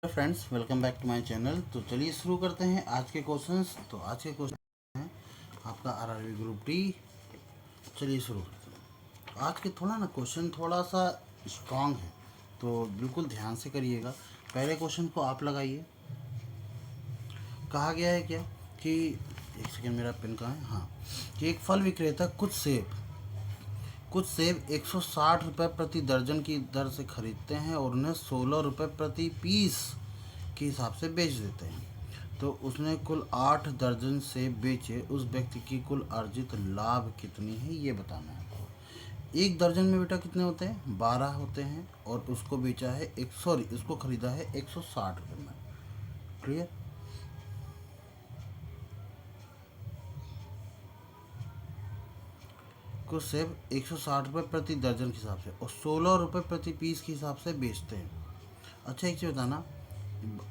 Friends, welcome back to my channel. तो चलिए शुरू करते हैं आज के क्वेश्चंस। तो आज के क्वेश्चन हैं आपका आरआरबी ग्रुप डी। चलिए शुरू करते हैं। आज के थोड़ा ना क्वेश्चन थोड़ा सा स्ट्रांग है, तो बिल्कुल ध्यान से करिएगा। पहले क्वेश्चन को आप लगाइए। कहा गया है क्या कि एक सेकेंड, मेरा पेन कहाँ है? हाँ, कि एक फल विक्रेता कुछ सेब 160 रुपये प्रति दर्जन की दर से खरीदते हैं और उन्हें 16 रुपये प्रति पीस के हिसाब से बेच देते हैं। तो उसने कुल 8 दर्जन सेब बेचे। उस व्यक्ति की कुल अर्जित लाभ कितनी है, ये बताना है आपको। एक दर्जन में बेटा कितने होते हैं? 12 होते हैं। और उसको बेचा है उसको खरीदा है 160 रुपये में। क्लियर? कुछ सेब 160 रुपये प्रति दर्जन के हिसाब से और 16 रुपये प्रति पीस के हिसाब से बेचते हैं। अच्छा, एक चीज़ बताना,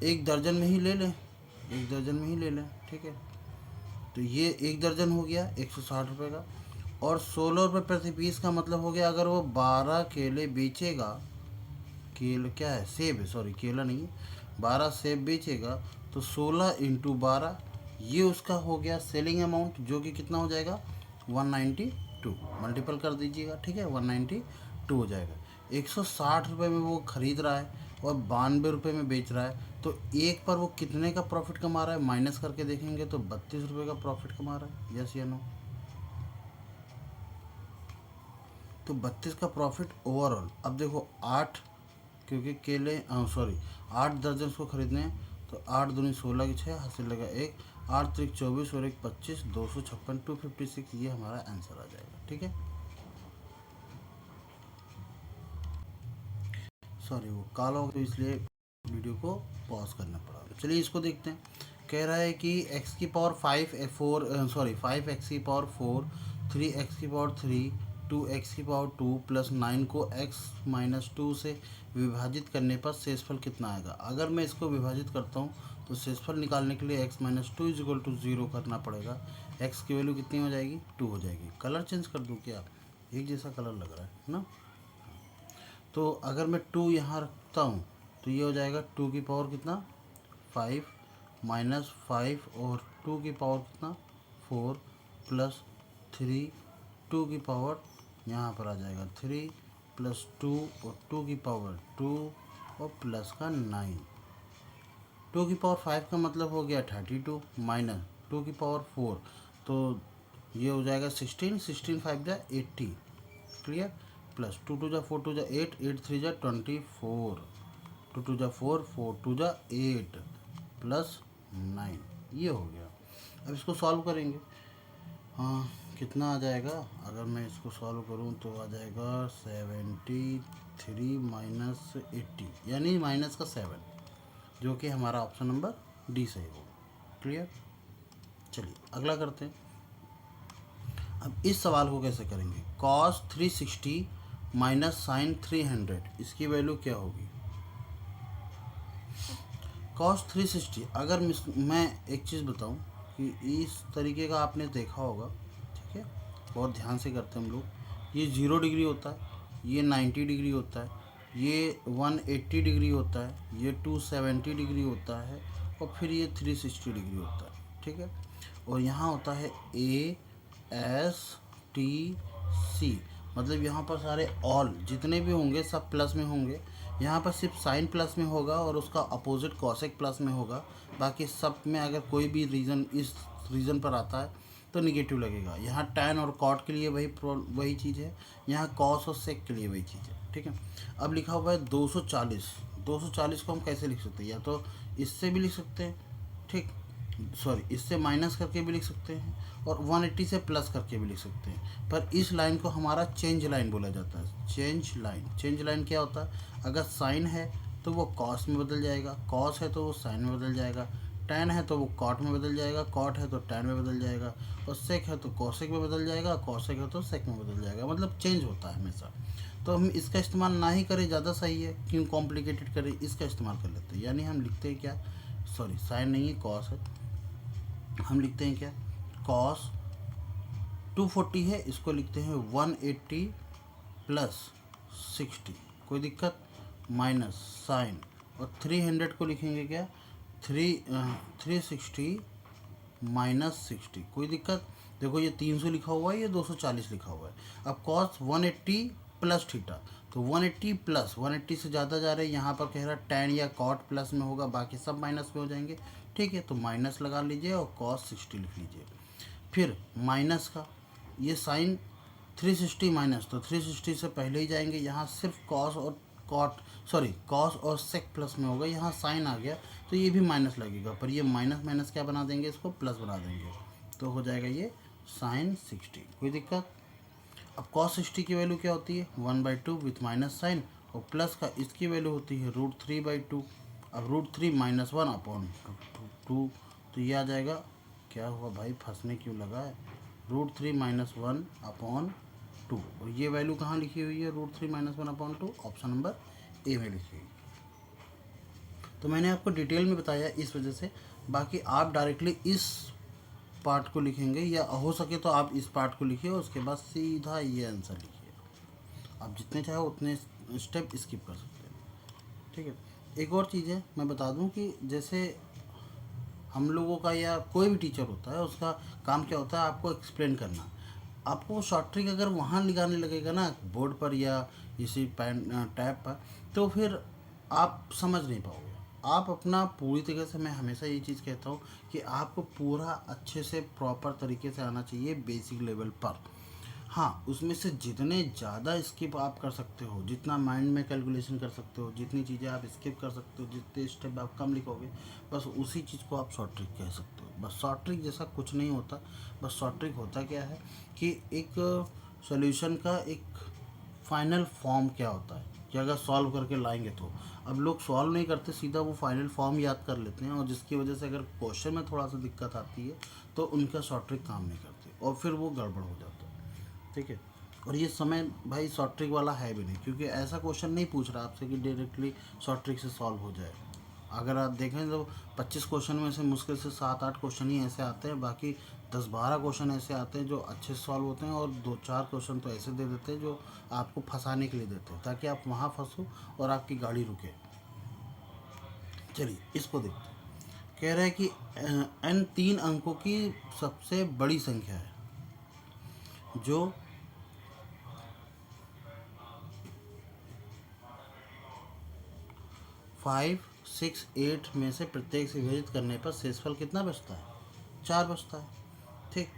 एक दर्जन में ही ले लें, एक दर्जन में ही ले लें, ठीक है। तो ये एक दर्जन हो गया 160 रुपये का, और 16 रुपये प्रति पीस का मतलब हो गया अगर वो 12 केले बेचेगा, केला क्या है? सेब है, सॉरी केला नहीं है। 12 सेब बेचेगा तो 16 × 12, ये उसका हो गया सेलिंग अमाउंट, जो कि कितना हो जाएगा? 192। मल्टीपल कर दीजिएगा, ठीक है, 192 हो जाएगा। 160 रुपये में वो खरीद रहा है और 92 रुपये में बेच रहा है, तो एक पर वो कितने का प्रॉफिट कमा रहा है? माइनस करके देखेंगे तो 32 रुपये का प्रॉफिट कमा रहा है। यस या नो? तो 32 का प्रॉफिट ओवरऑल। अब देखो 8, क्योंकि केले सॉरी 8 दर्जन को खरीदने हैं, तो 8 दूनी 16 की 6 हासिल लगा 1, 8 त्रिक 24 और 1 25, 256, 256, ये हमारा आंसर आ जाएगा। ठीक है, सॉरी वो काला हो गया, तो इसलिए वीडियो को पॉज करना पड़ा। चलिए इसको देखते हैं। कह रहा है कि x की पावर 5x की पावर 3x की पावर 3, 2x की पावर 2 प्लस 9 को x-2 से विभाजित करने पर शेषफल कितना आएगा? अगर मैं इसको विभाजित करता हूँ तो शेषफल निकालने के लिए x-2 = 0 करना पड़ेगा। x की वैल्यू कितनी हो जाएगी? 2 हो जाएगी। कलर चेंज कर दूँ क्या? एक जैसा कलर लग रहा है ना। तो अगर मैं 2 यहाँ रखता हूँ तो ये हो जाएगा 2 की पावर कितना? 5 -5 और 2 की पावर कितना? 4 प्लस 3, 2 की पावर यहाँ पर आ जाएगा 3 प्लस 2 और 2 की पावर 2 और प्लस का 9। 2 की पावर 5 का मतलब हो गया 32 माइनस 2 की पावर 4, तो ये हो जाएगा 16, 16 5 जा 80। क्लियर? प्लस 2 2 जा 4 2 जा 8, 8 3 जा 24, 2 2 जा 4, 4 2 जा 8 प्लस 9, ये हो गया। अब इसको सॉल्व करेंगे। हाँ, कितना आ जाएगा? अगर मैं इसको सॉल्व करूँ तो आ जाएगा 73 माइनस 80, यानी माइनस का 7, जो कि हमारा ऑप्शन नंबर डी सही होगा। क्लियर? चलिए अगला करते हैं। अब इस सवाल को कैसे करेंगे? cos 360 माइनस साइन 300, इसकी वैल्यू क्या होगी? cos 360, अगर मैं एक चीज़ बताऊं कि इस तरीके का आपने देखा होगा, ठीक है, बहुत ध्यान से करते हैं हम लोग। ये 0 डिग्री होता है, ये 90 डिग्री होता है, ये 180 डिग्री होता है, ये 270 डिग्री होता है, और फिर ये 360 डिग्री होता है। ठीक है, और यहाँ होता है ASTC, मतलब यहाँ पर सारे ऑल जितने भी होंगे सब प्लस में होंगे। यहाँ पर सिर्फ साइन प्लस में होगा और उसका अपोजिट कॉसेक प्लस में होगा। बाकी सब में अगर कोई भी रीज़न इस रीज़न पर आता है तो निगेटिव लगेगा। यहाँ टैन और कॉट के लिए वही चीज़ है, यहाँ कॉस और सेक के लिए वही चीज़ है। ठीक है, अब लिखा हुआ है 240। 240 को हम कैसे लिख सकते हैं? या तो इससे भी लिख सकते हैं, ठीक, सॉरी इससे माइनस करके भी लिख सकते हैं, और 180 से प्लस करके भी लिख सकते हैं। पर इस लाइन को हमारा चेंज लाइन बोला जाता है। चेंज लाइन, चेंज लाइन क्या होता है? अगर साइन है तो वो कॉस में बदल जाएगा, कॉस है तो वो साइन में बदल जाएगा, टैन है तो वो कॉट में बदल जाएगा, कॉट है तो टैन में बदल जाएगा, और सेक है तो कॉसेक में बदल जाएगा, कॉसेक है तो सेक में बदल जाएगा। मतलब चेंज होता है हमेशा। तो हम इसका इस्तेमाल ना ही करें, ज़्यादा सही है। क्यों कॉम्प्लिकेटेड करें? इसका इस्तेमाल कर लेते हैं। यानी हम लिखते हैं क्या? सॉरी साइन नहीं है, कॉस है। हम लिखते हैं क्या? कॉस 240 है, इसको लिखते हैं 180 प्लस 60, कोई दिक्कत? माइनस साइन और 300 को लिखेंगे क्या, 360 -60। कोई दिक्कत? देखो ये 300 लिखा हुआ है, ये 240 लिखा हुआ है। अब कॉस 180 प्लस थीटा, तो 180 प्लस 180 से ज़्यादा जा रहे हैं, यहाँ पर कह रहा है tan या cot प्लस में होगा, बाकी सब माइनस में हो जाएंगे। ठीक है, तो माइनस लगा लीजिए और cos 60 लिख लीजिए। फिर माइनस का ये साइन 360 माइनस, तो 360 से पहले ही जाएंगे, यहाँ सिर्फ कॉस और कॉस और सेक प्लस में होगा, यहाँ साइन आ गया तो ये भी माइनस लगेगा, पर ये माइनस माइनस क्या बना देंगे, इसको प्लस बना देंगे, तो हो जाएगा ये साइन 60। कोई दिक्कत? अब कॉस 60 की वैल्यू क्या होती है, 1/2 विथ माइनस साइन, और प्लस का इसकी वैल्यू होती है √3/2। अब √3 -1 अपॉन 2, तो ये आ जाएगा, क्या हुआ भाई, फंसने क्यों लगा है, √3 -1 अपॉन 2, और ये वैल्यू कहाँ लिखी हुई है, √3 -1 अपॉन 2, ऑप्शन नंबर ए में लिखी हुई। तो मैंने आपको डिटेल में बताया इस वजह से, बाकी आप डायरेक्टली इस पार्ट को लिखेंगे, या हो सके तो आप इस पार्ट को लिखिए और उसके बाद सीधा ये आंसर लिखिए। आप जितने चाहो उतने स्टेप स्किप कर सकते हैं। ठीक है, एक और चीज़ है मैं बता दूं कि जैसे हम लोगों का या कोई भी टीचर होता है, उसका काम क्या होता है, आपको एक्सप्लेन करना। आपको शॉर्ट ट्रिक अगर वहाँ लगाने लगेगा ना बोर्ड पर या इसी पेन टैब पर, तो फिर आप समझ नहीं पाओगे। आप अपना पूरी तरीके से, मैं हमेशा ये चीज़ कहता हूँ कि आपको पूरा अच्छे से प्रॉपर तरीके से आना चाहिए बेसिक लेवल पर। हाँ, उसमें से जितने ज़्यादा स्किप आप कर सकते हो, जितना माइंड में कैलकुलेशन कर सकते हो, जितनी चीज़ें आप स्किप कर सकते हो, जितने स्टेप आप कम लिखोगे, बस उसी चीज़ को आप शॉर्ट ट्रिक कह सकते हो। बस शॉर्ट ट्रिक जैसा कुछ नहीं होता। बस शॉर्ट ट्रिक होता क्या है कि एक सॉल्यूशन का एक फाइनल फॉर्म क्या होता है, कि अगर सॉल्व करके लाएंगे तो। अब लोग सॉल्व नहीं करते, सीधा वो फाइनल फॉर्म याद कर लेते हैं, और जिसकी वजह से अगर क्वेश्चन में थोड़ा सा दिक्कत आती है तो उनका शॉर्ट ट्रिक काम नहीं करती और फिर वो गड़बड़ हो जाता है। ठीक है, और ये समय भाई शॉर्ट ट्रिक वाला है भी नहीं, क्योंकि ऐसा क्वेश्चन नहीं पूछ रहा आपसे कि डायरेक्टली शॉर्ट ट्रिक से सॉल्व हो जाए। अगर आप देखें तो 25 क्वेश्चन में से मुश्किल से 7-8 क्वेश्चन ही ऐसे आते हैं, बाकी 10-12 क्वेश्चन ऐसे आते हैं जो अच्छे से सॉल्व होते हैं, और 2-4 क्वेश्चन तो ऐसे दे देते हैं जो आपको फंसाने के लिए देते हैं, ताकि आप वहाँ फंसो और आपकी गाड़ी रुके। चलिए इसको देखते हैं। कह रहा है कि n 3 अंकों की सबसे बड़ी संख्या है, जो 5, 6, 8 में से प्रत्येक से विभाजित करने पर शेषफल कितना बचता है, 4 बचता है। ठीक,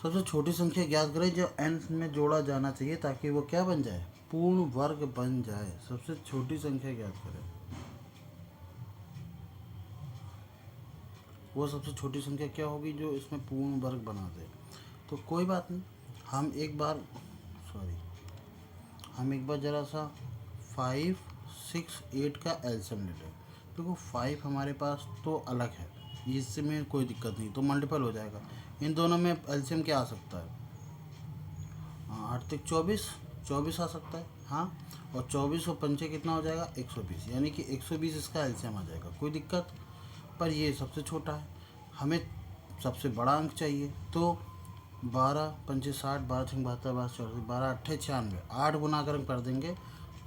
सबसे छोटी संख्या ज्ञात करें जो n में जोड़ा जाना चाहिए ताकि वो क्या बन जाए, पूर्ण वर्ग बन जाए। सबसे छोटी संख्या ज्ञात करें, वो सबसे छोटी संख्या क्या होगी जो इसमें पूर्ण वर्ग बना दे। तो कोई बात नहीं, हम एक बार ज़रा सा 5, 6, 8 का एलसीएम ले लें। देखो 5 हमारे पास तो अलग है, इसमें कोई दिक्कत नहीं, तो मल्टीपल हो जाएगा। इन दोनों में एलसीएम क्या आ सकता है, 8 तिक 24, 24 आ सकता है। हाँ, और 24 और 5 कितना हो जाएगा, 120, यानी कि 120 इसका एलसीएम आ जाएगा। कोई दिक्कत? पर ये सबसे छोटा है, हमें सबसे बड़ा अंक चाहिए। तो 12 पंचे 60, 12 छंग 72, 12 चौरासी, 12 अट्ठे 96, 8 गुना अगर हम कर देंगे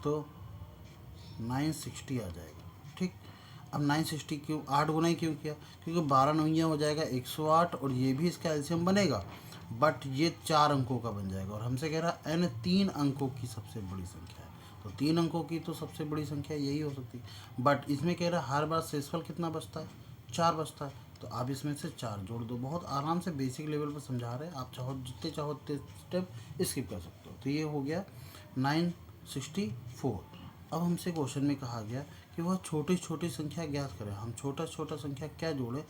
तो 960 आ जाएगा। ठीक, अब 960 क्यों 8 गुना ही क्यों किया, क्योंकि 12 नौइयाँ हो जाएगा 108, और ये भी इसका एलसीएम बनेगा, बट ये 4 अंकों का बन जाएगा, और हमसे कह रहा n 3 अंकों की सबसे बड़ी संख्या है, तो 3 अंकों की तो सबसे बड़ी संख्या यही हो सकती है। बट इसमें कह रहा हर बार शेषफल कितना बचता है, 4 बचता है, तो आप इसमें से 4 जोड़ दो। बहुत आराम से बेसिक लेवल पर समझा रहे हैं, आप चाहो जितने चाहो उतने स्टेप स्किप कर सकते हो। तो ये हो गया 964। अब हमसे क्वेश्चन में कहा गया कि वह छोटी छोटी संख्या ज्ञात करें। हम छोटा छोटा संख्या क्या जोड़ें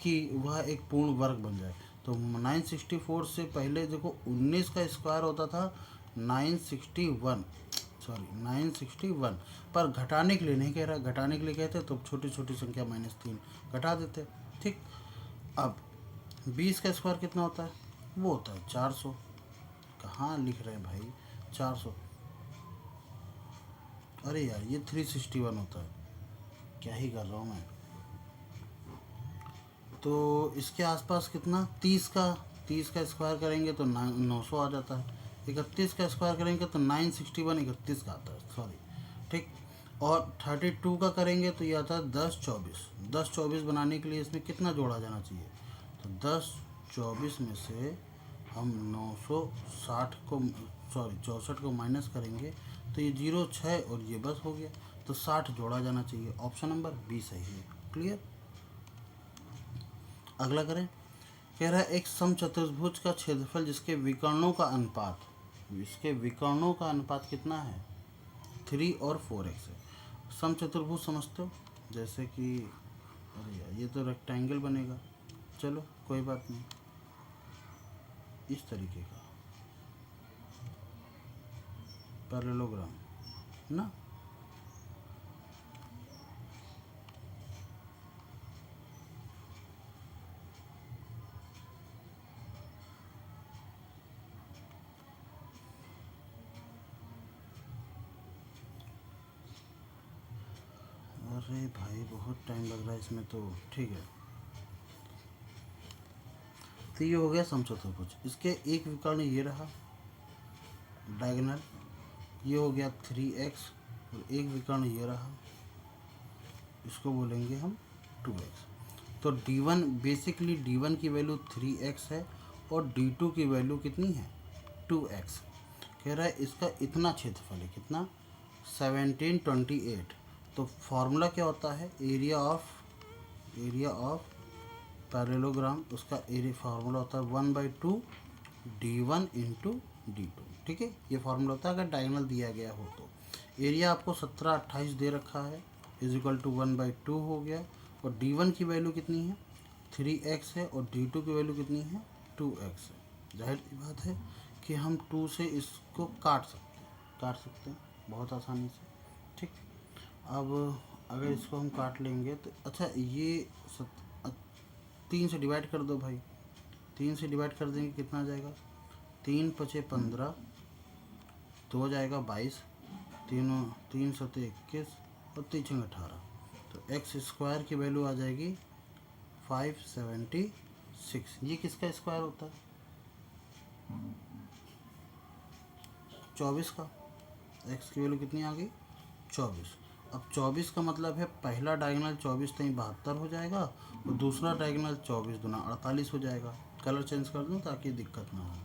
कि वह एक पूर्ण वर्ग बन जाए। तो 964 से पहले देखो 19 का स्क्वायर होता था 961, पर घटाने के लिए नहीं कह रहा, घटाने के लिए कहते तो छोटी छोटी संख्या -3 घटा देते। ठीक, अब 20 का स्क्वायर कितना होता है, वो होता है 400। कहाँ लिख रहे हैं भाई 400, अरे यार ये 361 होता है, क्या ही कर रहा हूँ मैं। तो इसके आसपास कितना, 30 का स्क्वायर करेंगे तो 900 आ जाता है। 31 का स्क्वायर करेंगे तो 961 31 का आता है, सॉरी। ठीक, और 32 का करेंगे तो ये आता है 10 24 बनाने के लिए इसमें कितना जोड़ा जाना चाहिए, तो 10 24 में से हम 960 को, सॉरी 64 को माइनस करेंगे तो ये 0 6 और ये बस हो गया, तो 60 जोड़ा जाना चाहिए। ऑप्शन नंबर बी सही है। क्लियर। अगला करें। कह रहा है एक समचतुर्भुज का क्षेत्रफल जिसके विकर्णों का अनुपात, इसके विकर्णों का अनुपात कितना है, 3 और 4x है। समचतुर्भुज समझते हो, जैसे कि अरे यार ये तो रेक्टेंगल बनेगा, चलो कोई बात नहीं, इस तरीके का पैरेललोग्राम ना। अरे भाई बहुत टाइम लग रहा है इसमें तो, ठीक है। तो ये हो गया समचतुर्भुज, इसके एक विकर्ण ये रहा डायगोनल, ये हो गया 3x, और एक विकर्ण ये रहा, इसको बोलेंगे हम 2x। तो d1 बेसिकली d1 की वैल्यू 3x है और d2 की वैल्यू कितनी है 2x। कह रहा है इसका इतना क्षेत्रफल है, कितना 1728। तो फॉर्मूला क्या होता है, एरिया ऑफ पैरेललोग्राम, उसका एरिया फार्मूला होता है 1/2 d1 इंटू d2। ठीक है, ये फार्मूला होता है अगर डायगोनल दिया गया हो तो। एरिया आपको 1728 दे रखा है, इज इक्वल टू 1/2 हो गया, और d1 की वैल्यू कितनी है 3x है, और d2 की वैल्यू कितनी है 2x है। जाहिर सी बात है कि हम 2 से इसको काट सकते हैं बहुत आसानी से। ठीक, अब अगर इसको हम काट लेंगे तो अच्छा ये 3 से डिवाइड कर दो भाई, 3 से डिवाइड कर देंगे कितना आ जाएगा, 3 पचे 15, 2 जाएगा 22, 3 सते 21 और 3 छंग 18। तो एक्स स्क्वायर की वैल्यू आ जाएगी 576। ये किसका स्क्वायर होता है 24 का। एक्स की वैल्यू कितनी आ गई 24। अब 24 का मतलब है पहला डायगोनल 24 तक 72 हो जाएगा, और दूसरा डायगोनल 24 दूना 48 हो जाएगा। कलर चेंज कर दूँ ताकि दिक्कत ना हो।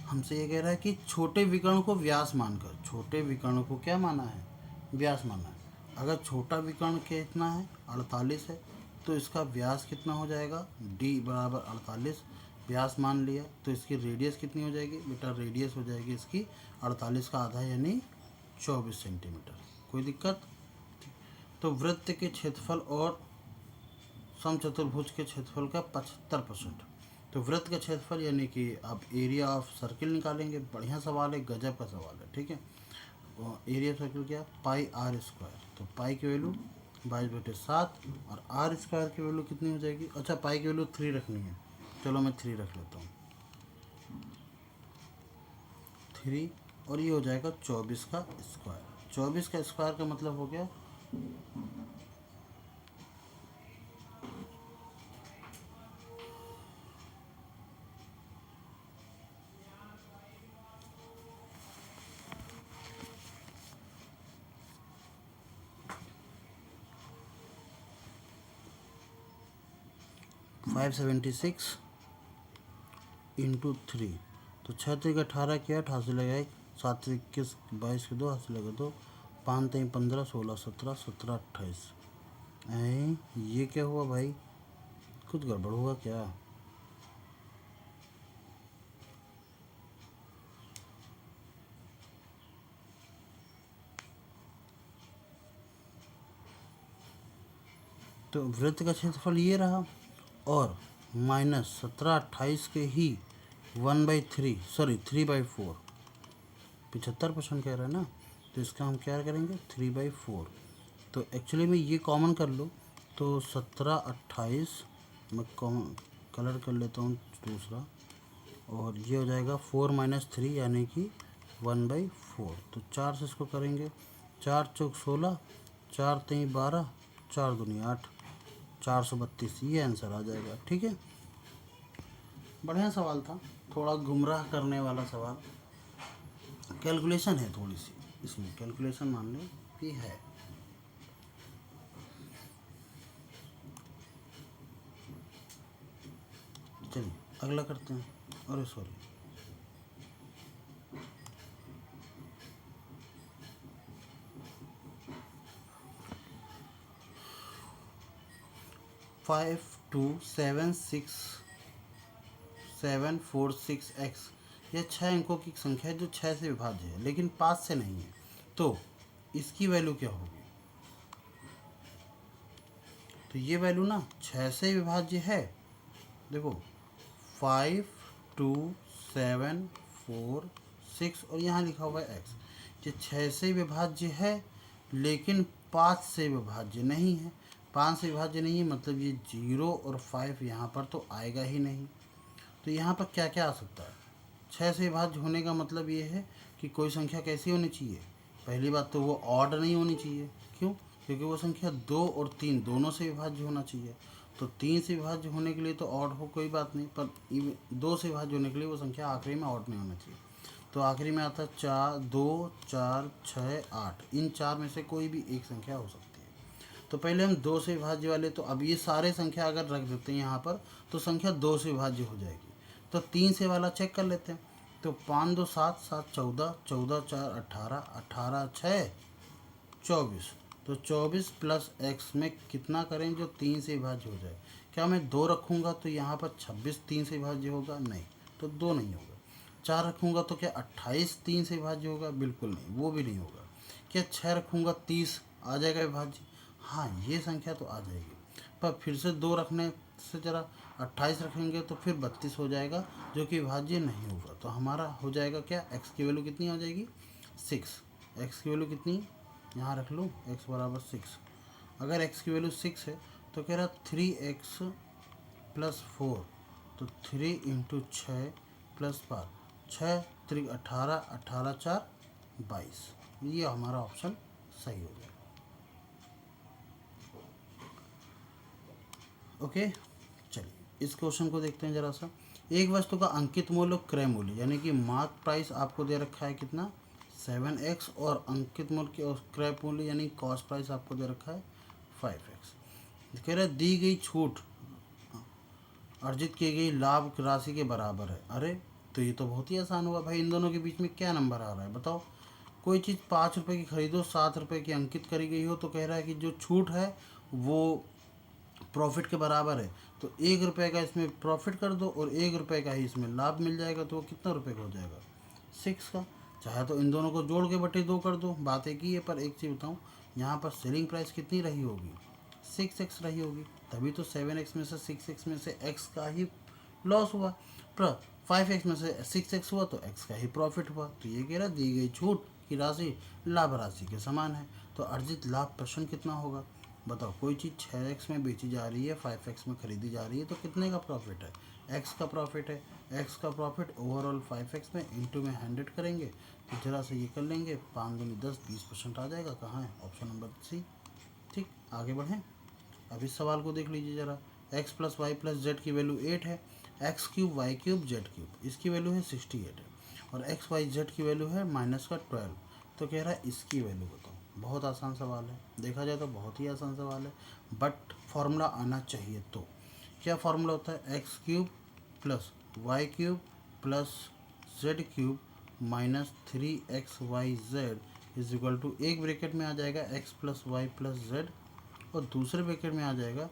हमसे ये कह रहा है कि छोटे विकर्ण को व्यास मानकर, छोटे विकर्ण को क्या माना है व्यास माना है। अगर छोटा विकर्ण कितना है 48 है, तो इसका व्यास कितना हो जाएगा d बराबर 48, व्यास मान लिया, तो इसकी रेडियस कितनी हो जाएगी बेटा, रेडियस हो जाएगी इसकी 48 का आधा यानी 24 सेंटीमीटर। कोई दिक्कत। तो वृत्त के क्षेत्रफल और समचतुर्भुज के क्षेत्रफल का 75%। तो वृत्त का क्षेत्रफल यानी कि आप एरिया ऑफ सर्किल निकालेंगे। बढ़िया सवाल है, गजब का सवाल है। ठीक है, एरिया ऑफ सर्किल क्या, पाई आर स्क्वायर। तो पाई की वैल्यू 22/7, और आर स्क्वायर की वैल्यू कितनी हो जाएगी, अच्छा पाई की वैल्यू 3 रखनी है, चलो मैं 3 रख लेता हूँ 3, और ये हो जाएगा 24 का स्क्वायर। 24 का स्क्वायर का मतलब हो गया 576 इंटू 3। तो 6 3 18 किया 88 लगाए, 7 21 22 के 2 80 लगे 2, 5 3 15 16 17 17 28। ये क्या हुआ भाई, कुछ गड़बड़ हुआ क्या। तो वृत्त का क्षेत्रफल ये रहा, और माइनस 17/28 के ही 1/3 सॉरी 3/4, 75% कह रहा है ना, तो इसका हम क्या करेंगे 3/4। तो एक्चुअली में ये कॉमन कर लो, तो 17/28 मैं कॉमन कलर कर लेता हूँ दूसरा, और ये हो जाएगा 4 - 3 यानी कि 1/4। तो 4 से इसको करेंगे, 4 चौक 16, 4 3 12, 4 दूनी 8, 432, ये आंसर आ जाएगा। ठीक है, बढ़िया सवाल था, थोड़ा गुमराह करने वाला सवाल, कैलकुलेशन है थोड़ी सी। इसमें कैलकुलेशन मान लें कि है। चलिए अगला करते हैं। अरे sorry, five two seven six 746x, यह 6 अंकों की संख्या है जो 6 से विभाज्य है लेकिन 5 से नहीं है। तो इसकी वैल्यू क्या होगी? तो ये वैल्यू ना 6 से विभाज्य है। देखो 5, 2, 7, 4, 6 और यहाँ लिखा हुआ है x। ये 6 से विभाज्य है लेकिन 5 से विभाज्य नहीं है। 5 से विभाज्य नहीं है मतलब ये 0 और 5 यहाँ पर तो आएगा ही नहीं। तो यहाँ पर क्या क्या आ सकता है? 6 से विभाज्य होने का मतलब ये है कि कोई संख्या कैसी होनी चाहिए? पहली बात तो वो ऑड नहीं होनी चाहिए। क्यों? क्योंकि वो संख्या 2 और 3 दोनों से विभाज्य होना चाहिए। तो 3 से विभाज्य होने के लिए तो ऑड हो कोई बात नहीं, पर 2 से विभाज्य होने के लिए वो संख्या आखिरी में ऑड नहीं होना चाहिए। तो आखिरी में आता है 4, 2, 4, 6, 8। इन 4 में से कोई भी एक संख्या हो सकती है। तो पहले हम 2 से विभाज्य वाले, तो अब ये सारे संख्या अगर रख देते हैं यहाँ पर तो संख्या 2 से विभाज्य हो जाएगी। तो 3 से वाला चेक कर लेते हैं। तो 5, 2, 7, 7, 14, 14, 4, 18, 18, 6, 24। तो 24 प्लस x में कितना करें जो 3 से विभाज्य हो जाए? क्या मैं 2 रखूँगा तो यहाँ पर 26 3 से विभाज्य होगा? नहीं, तो 2 नहीं होगा। 4 रखूँगा तो क्या 28 3 से विभाज्य होगा? बिल्कुल नहीं, वो भी नहीं होगा। क्या 6 रखूँगा 30 आ जाएगा विभाज्य? हाँ, ये संख्या तो आ जाएगी। पर फिर से 2 रखने से जरा 28 रखेंगे तो फिर 32 हो जाएगा जो कि विभाज्य नहीं होगा। तो हमारा हो जाएगा क्या? x की वैल्यू कितनी हो जाएगी? 6। x की वैल्यू कितनी यहाँ रख लूँ? x बराबर 6। अगर x की वैल्यू 6 है तो कह रहा 3x प्लस 4, तो 3 इंटू 6 प्लस 5, 6 3 18, 18 4 22। ये हमारा ऑप्शन सही हो गया। ओके, चलिए इस क्वेश्चन को देखते हैं जरा सा। एक वस्तु का अंकित मूल्य और क्रय मूल्य यानी कि मार्क प्राइस आपको दे रखा है कितना? 7x, और अंकित मूल्य और क्रय मूल्य यानी कॉस्ट प्राइस आपको दे रखा है 5x। कह रहा है दी गई छूट अर्जित की गई लाभ राशि के बराबर है। अरे तो ये तो बहुत ही आसान हुआ भाई, इन दोनों के बीच में क्या नंबर आ रहा है बताओ? कोई चीज़ 5 रुपये की खरीदो, 7 रुपये की अंकित करी गई हो, तो कह रहा है कि जो छूट है वो प्रॉफिट के बराबर है। तो 1 रुपये का इसमें प्रॉफिट कर दो और 1 रुपये का ही इसमें लाभ मिल जाएगा, तो वो कितना रुपये का हो जाएगा? 6 का। चाहे तो इन दोनों को जोड़ के बटे 2 कर दो, बात एक ही है। पर एक चीज़ बताऊँ, यहाँ पर सेलिंग प्राइस कितनी रही होगी? 6x रही होगी, तभी तो 7x में से 6x में से x का ही लॉस हुआ। पर 5x में से 6x हुआ तो x का ही प्रॉफिट हुआ। तो ये कह रहा दी गई छूट की राशि लाभ राशि के समान है। तो अर्जित लाभ प्रश्न कितना होगा? बताओ, कोई चीज़ 6x में बेची जा रही है, 5x में खरीदी जा रही है, तो कितने का प्रॉफिट है? x का प्रॉफिट है। x का प्रॉफिट ओवरऑल 5x में इंटू में 100 करेंगे तो जरा से ये कर लेंगे, 5 दूनी 10, 20% आ जाएगा। कहाँ है? Option number C. ठीक, आगे बढ़ें। अब इस सवाल को देख लीजिए जरा। x plus y plus z की वैल्यू 8 है, x cube y cube z cube, इसकी वैल्यू है 68 है, और एक्स वाई जेड की वैल्यू है -12। तो कह रहा है इसकी वैल्यू बताओ। बहुत आसान सवाल है, देखा जाए तो बहुत ही आसान सवाल है, बट फॉर्मूला आना चाहिए। तो क्या फॉर्मूला होता है? X cube plus y cube plus z cube -3xyz is equal to, एक ब्रैकेट में आ जाएगा x plus y plus z, और दूसरे ब्रैकेट में आ जाएगा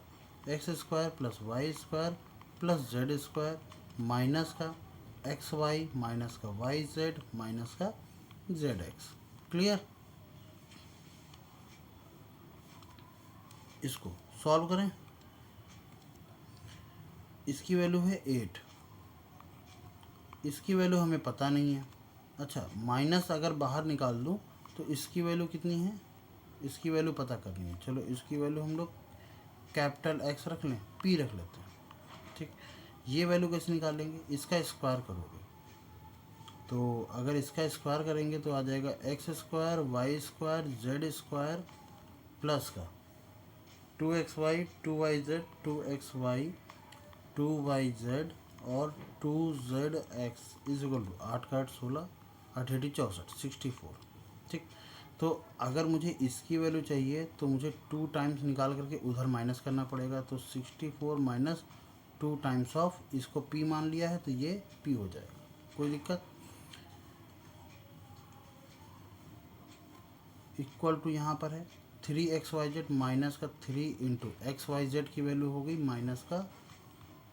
x square plus y square plus z square minus का एक्स वाई माइनस का वाई जेड माइनस का जेड एक्स। क्लियर? इसको सॉल्व करें। इसकी वैल्यू है 8, इसकी वैल्यू हमें पता नहीं है। अच्छा, माइनस अगर बाहर निकाल दूँ तो इसकी वैल्यू कितनी है? इसकी वैल्यू पता करनी है। चलो इसकी वैल्यू हम लोग कैपिटल एक्स रख लें, पी रख लेते हैं। ठीक, ये वैल्यू कैसे निकालेंगे? इसका स्क्वायर करोगे तो अगर इसका स्क्वायर करेंगे तो आ जाएगा x square y square z square plus का 2xy 2yz 2xy 2yz और 2zx इज इक्वल टू 8 का 8 16 8 64। ठीक, तो अगर मुझे इसकी वैल्यू चाहिए तो मुझे 2 टाइम्स निकाल करके उधर माइनस करना पड़ेगा। तो 64 माइनस 2 टाइम्स ऑफ, इसको p मान लिया है तो ये p हो जाएगा। कोई दिक्कत? इक्वल टू यहाँ पर है 3xyz माइनस का 3 इंटू XYZ की वैल्यू हो गई माइनस का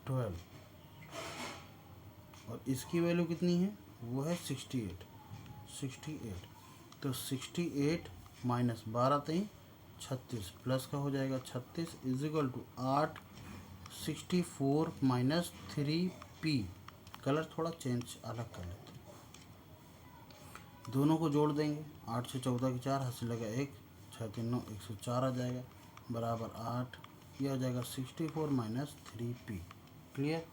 12, और इसकी वैल्यू कितनी है, वो है 68। तो 68 माइनस 12 3 36 प्लस का हो जाएगा 36 is equal to 8। 64 minus 3p, colour थोड़ा चेंज अलग कर लेते हैं, दोनों को जोड़ देंगे। 8 से 14 की 4, हासिल लगा 1, 6 3 9 104 आ जाएगा बराबर 8। यह हो जाएगा 64 माइनस 3p। क्लियर?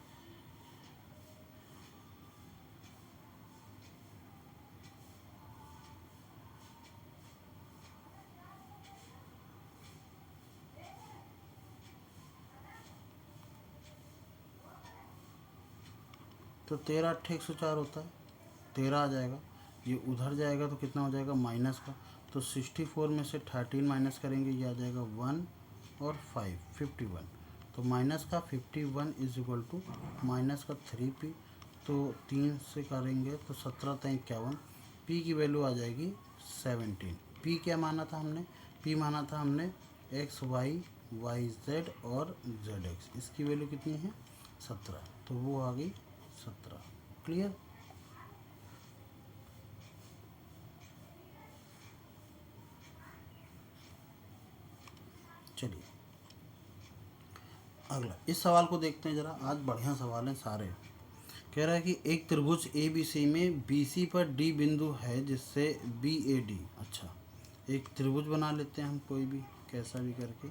तो 13 8 104 होता है, 13 आ जाएगा। ये उधर जाएगा तो कितना हो जाएगा माइनस का, तो 64 में से 13 माइनस करेंगे, ये आ जाएगा 1 और 5 51। तो माइनस का 51 इज इक्वल टू माइनस का 3p। तो 3 से करेंगे तो 17 तक 51, p की वैल्यू आ जाएगी 17। p क्या माना था हमने, p माना था हमने x y y z और z x, इसकी वैल्यू कितनी है 17, तो वो आ गई 17। क्लियर? चलिए अगला इस सवाल को देखते हैं जरा। आज बढ़िया सवाल हैं सारे। कह रहा है कि एक त्रिभुज ए बी सी में बी सी पर डी बिंदु है जिससे बी ए डी, अच्छा एक त्रिभुज बना लेते हैं हम कोई भी, कैसा भी करके।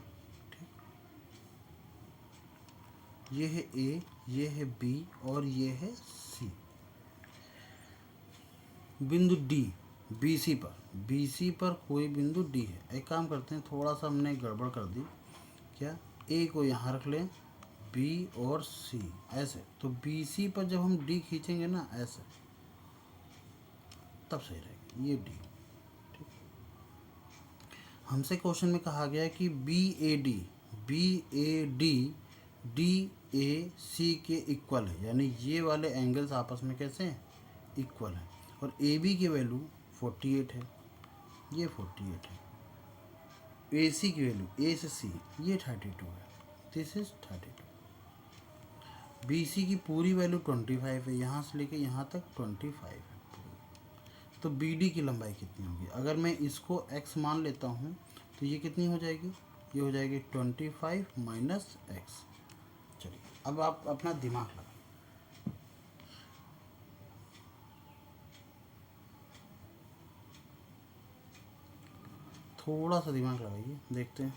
ठीक, ये है ए, ये है बी और ये है सी। बिंदु डी बी सी पर कोई बिंदु डी है। एक काम करते हैं, थोड़ा सा हमने गड़बड़ कर दी। क्या, ए को यहाँ रख लें, बी और सी ऐसे, तो बी सी पर जब हम डी खींचेंगे ना ऐसे, तब सही रहेगा ये डी। ठीक, हमसे क्वेश्चन में कहा गया है कि B A D D A C के इक्वल है, यानी ये वाले एंगल्स आपस में कैसे हैं, इक्वल हैं। और ए बी की वैल्यू 48 है, ये 48 है। ए सी की वैल्यू, ए से सी, ये 32 है, दिस इज 32। बी सी की पूरी वैल्यू 25 है, यहाँ से लेके यहाँ तक 25 है। तो बी डी की लंबाई कितनी होगी? अगर मैं इसको x मान लेता हूँ तो ये कितनी हो जाएगी, ये हो जाएगी 25 माइनस एक्स। चलिए अब आप अपना दिमाग लगाइए, थोड़ा सा दिमाग लगाइए, देखते हैं।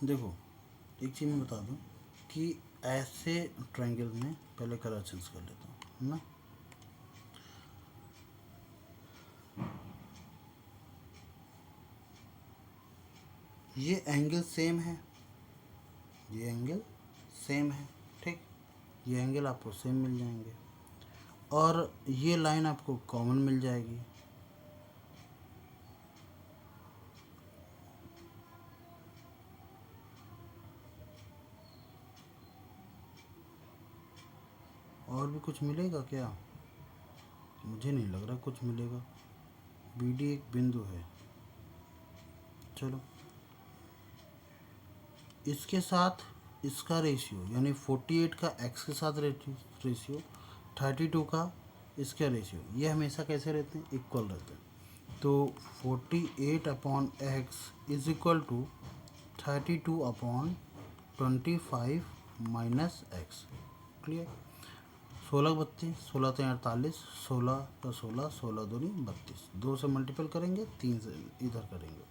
देखो एक चीज़ मैं बता दूं कि ऐसे ट्रायंगल में पहले कलर चेंज कर लेता हूँ ना। ये एंगल सेम है, ये एंगल सेम है, ठीक, ये एंगल आपको सेम मिल जाएंगे और ये लाइन आपको कॉमन मिल जाएगी। और भी कुछ मिलेगा क्या? मुझे नहीं लग रहा कुछ मिलेगा। बी डी एक बिंदु है, चलो इसके साथ इसका रेशियो यानी 48 का x के साथ रेशियो, 32 का इसका रेशियो, ये हमेशा कैसे रहते हैं, इक्वल रहते हैं। तो 48 upon x is equal to 32 upon 25 minus x. Clear? 16 32, 16 3 48, 16 का 16, 16 दूनी 32, 2 से मल्टीपल करेंगे, 3 से इधर करेंगे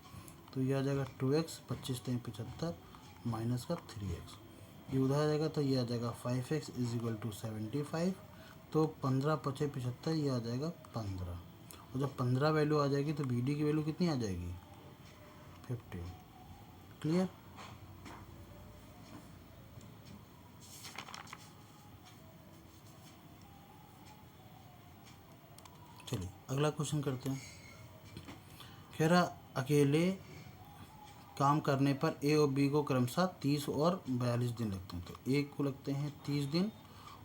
तो ये आ जाएगा 2x, 25 3 75 माइनस का 3x, ये उधर आ जाएगा तो ये आ जाएगा 5x इज इक्वल टू 75। तो 15 5 75, ये आ जाएगा 15। और जब 15 वैल्यू आ जाएगी तो बी डी की वैल्यू कितनी आ जाएगी, 15। क्लियर? चलिए अगला क्वेश्चन करते हैं। कह रहा अकेले काम करने पर ए और बी को क्रमशः 30 और 42 दिन लगते हैं। तो ए को लगते हैं 30 दिन,